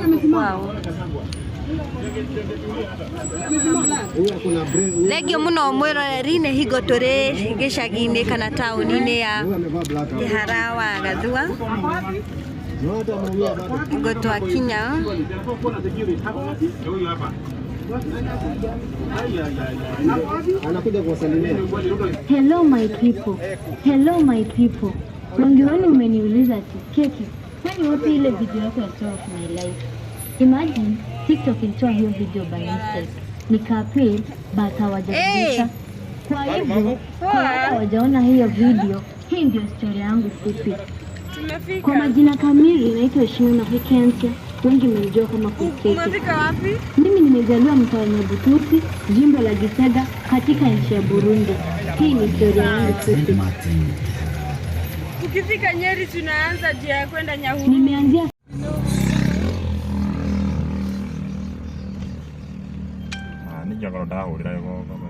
Wow. Thengio muno mwiroreri higo turi gicagi-ini kana tauni-ini ya Kihara wa Gathua. Higo twakinya. Hello my people. Hello my people. Wengi wenu umeniuliza keki. Kwani wapi ile video yako ya Story of My Life? Imagine TikTok ilitoa hiyo video by mistake. Nikaappeal but hawajabadilisha. Kwa hivyo, kwa hawajaona hiyo video, hii ndio story yangu fupi. Kwa majina kamili naitwa Heshima Vacancy. Wengi mmenijua kama kukeke. Umefika wapi? Mimi nimezaliwa mtaa Nyabutusi, jimbo la Gisega katika nchi ya Burundi. Hii ni story yangu fupi. Ukifika Nyeri tunaanza njia ya kwenda Nyahururu. Nimeanzia nija kwa dawa ila yuko kama